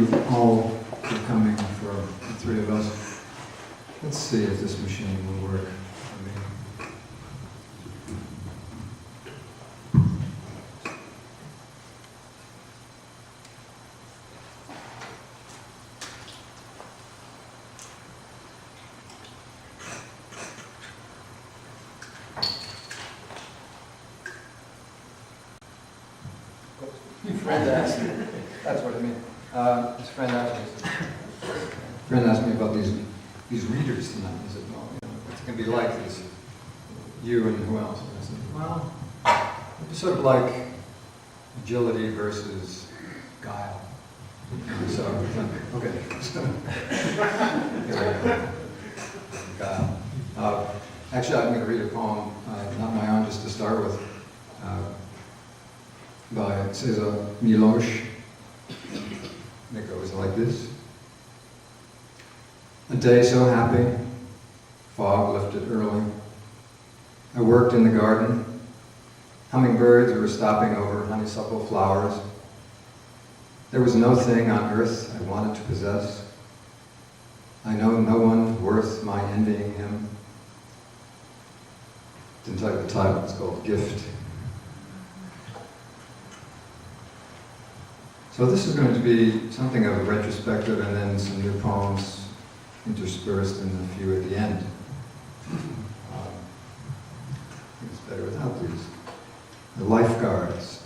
you all for coming, for the three of us. Let's see if this machine will work for me. Your friend asked me. That's what I mean. His friend asked me. Friend asked me about these readers tonight. He said, "Well, you know, what's it going to be like? This, you and who else?" And I said, "Well, it's sort of like agility versus guile." So, okay. So, here we go. Guile. Actually, I'm going to read a poem, not my own, just to start with. By Cesar Miloš. And it goes like this. A day so happy, fog lifted early. I worked in the garden. Hummingbirds were stopping over honeysuckle flowers. There was no thing on earth I wanted to possess. I know no one worth my envying him. Didn't tell you the title, it's called Gift. So this is going to be something of a retrospective and then some new poems interspersed and a few at the end. I think it's better without these. The lifeguards.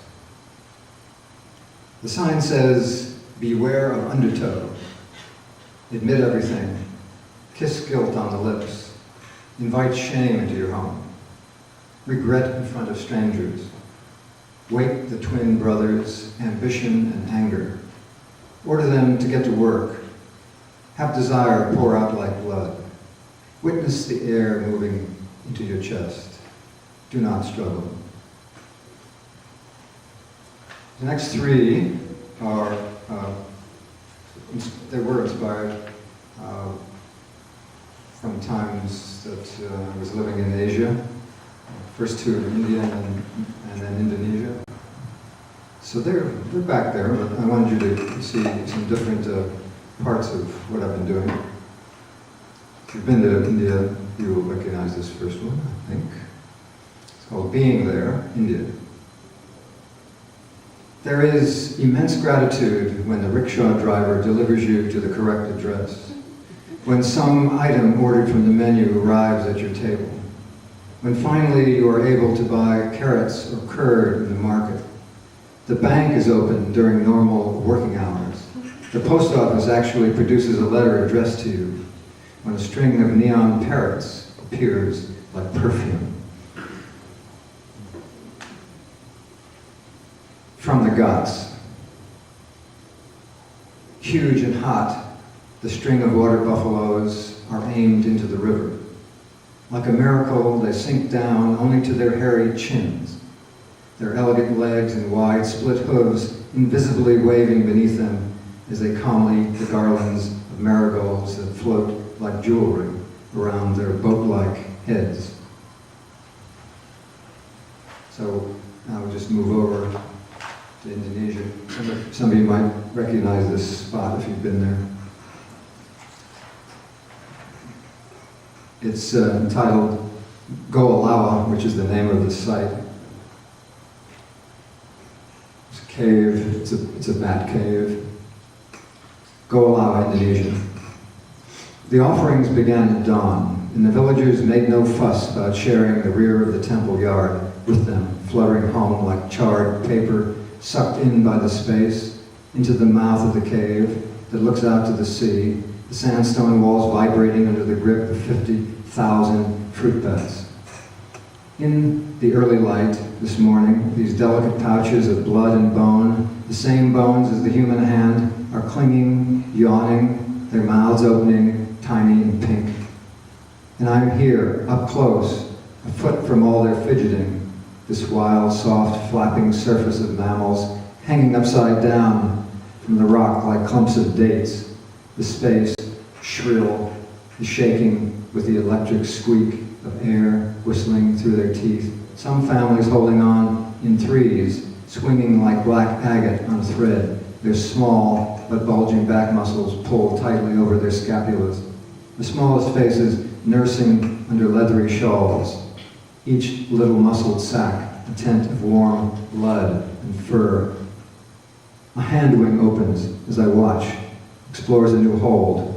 The sign says, beware of undertow. Admit everything. Kiss guilt on the lips. Invite shame into your home. Regret in front of strangers. Wake the twin brothers, ambition and anger. Order them to get to work. Have desire pour out like blood. Witness the air moving into your chest. Do not struggle. The next three are, they were inspired from times that I was living in Asia. First two in India and then Indonesia. So they're back there, but I wanted you to see some different parts of what I've been doing. If you've been to India, you will recognize this first one, I think. It's called Being There, India. There is immense gratitude when the rickshaw driver delivers you to the correct address, when some item ordered from the menu arrives at your table, when finally you are able to buy carrots or curd in the market. The bank is open during normal working hours. The post office actually produces a letter addressed to you when a string of neon parrots appears like perfume. From the Ghats. Huge and hot, the string of water buffaloes are aimed into the river. Like a miracle, they sink down only to their hairy chins, their elegant legs and wide split hooves invisibly waving beneath them as they calmly eat the garlands of marigolds that float like jewelry around their boat-like heads. So now we'll just move over to Indonesia. Some of you might recognize this spot if you've been there. It's entitled Goalawa, which is the name of the site. It's a cave, it's a bat cave. Goalawa, Indonesia. The offerings began at dawn, and the villagers made no fuss about sharing the rear of the temple yard with them, fluttering home like charred paper sucked in by the space into the mouth of the cave that looks out to the sea, the sandstone walls vibrating under the grip of 50,000 fruit bats. In the early light this morning, these delicate pouches of blood and bone, the same bones as the human hand, are clinging, yawning, their mouths opening, tiny and pink. And I'm here, up close, a foot from all their fidgeting, this wild, soft, flapping surface of mammals hanging upside down from the rock like clumps of dates, the space shrill, the shaking with the electric squeak of air whistling through their teeth. Some families holding on in threes, swinging like black agate on a thread, their small, but bulging back muscles pull tightly over their scapulas. The smallest faces nursing under leathery shawls. Each little muscled sac a tent of warm blood and fur. A hand wing opens as I watch, explores a new hold.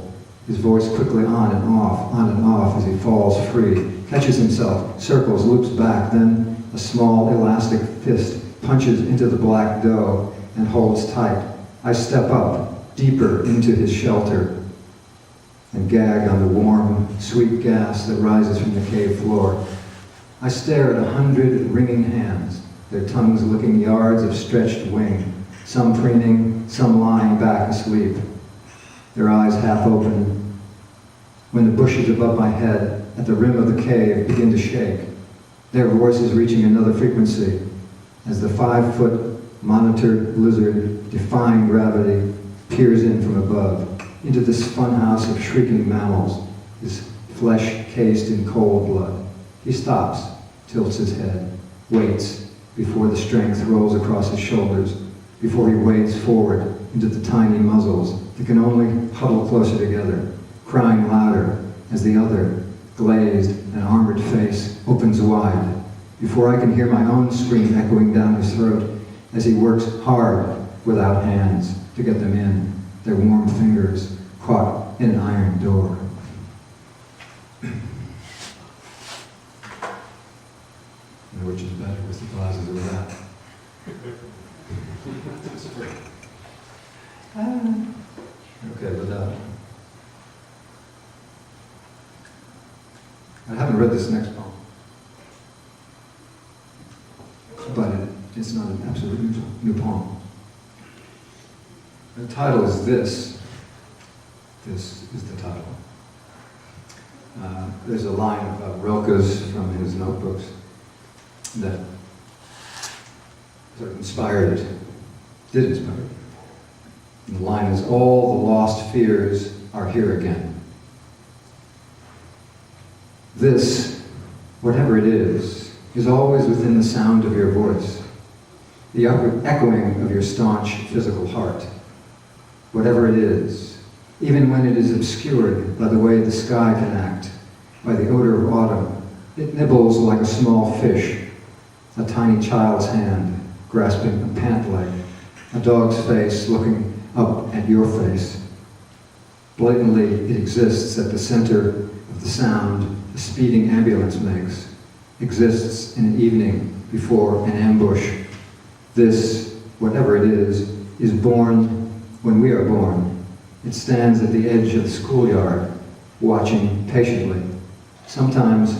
His voice quickly on and off as he falls free, catches himself, circles, loops back, then a small elastic fist punches into the black dough and holds tight. I step up, deeper into his shelter, and gag on the warm, sweet gas that rises from the cave floor. I stare at 100 wringing hands, their tongues licking yards of stretched wing, some preening, some lying back asleep, their eyes half open. When the bushes above my head, at the rim of the cave, begin to shake, their voices reaching another frequency, as the 5-foot monitored lizard, defying gravity, peers in from above, into this funhouse of shrieking mammals, his flesh cased in cold blood. He stops, tilts his head, waits, before the strength rolls across his shoulders, before he wades forward into the tiny muzzles that can only huddle closer together, crying louder as the other, glazed and armored face, opens wide, before I can hear my own scream echoing down his throat as he works hard without hands to get them in, their warm fingers caught in an iron door. Which is better, with the glasses or without? Okay, without. I haven't read this next poem, but it's not an absolute new poem. The title is this. This is the title. There's a line of Rilke's from his notebooks that sort of inspired it, did inspire it. And the line is, all the lost fears are here again. This, whatever it is always within the sound of your voice, the echoing of your staunch physical heart. Whatever it is, even when it is obscured by the way the sky can act, by the odor of autumn, it nibbles like a small fish, a tiny child's hand grasping a pant leg, a dog's face looking up at your face. Blatantly, it exists at the center of the sound the speeding ambulance makes, exists in an evening before an ambush. This, whatever it is born when we are born. It stands at the edge of the schoolyard, watching patiently. Sometimes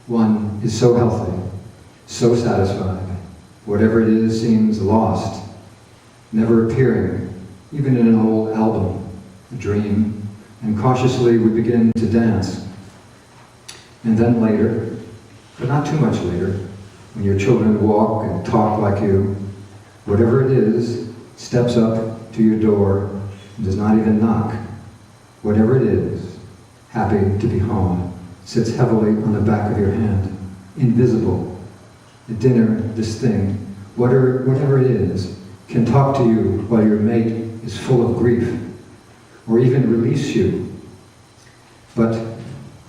one is so healthy, so satisfied, whatever it is seems lost, never appearing, even in an old album, a dream, and cautiously we begin to dance. And then later, but not too much later, when your children walk and talk like you, whatever it is, steps up to your door and does not even knock. Whatever it is, happy to be home, sits heavily on the back of your hand, invisible. At dinner, this thing, whatever it is, can talk to you while your mate is full of grief, or even release you. But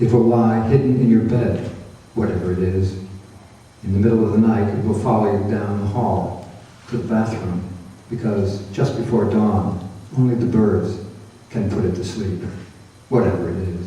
it will lie hidden in your bed, whatever it is. In the middle of the night, it will follow you down the hall to the bathroom, because just before dawn, only the birds can put it to sleep, whatever it is.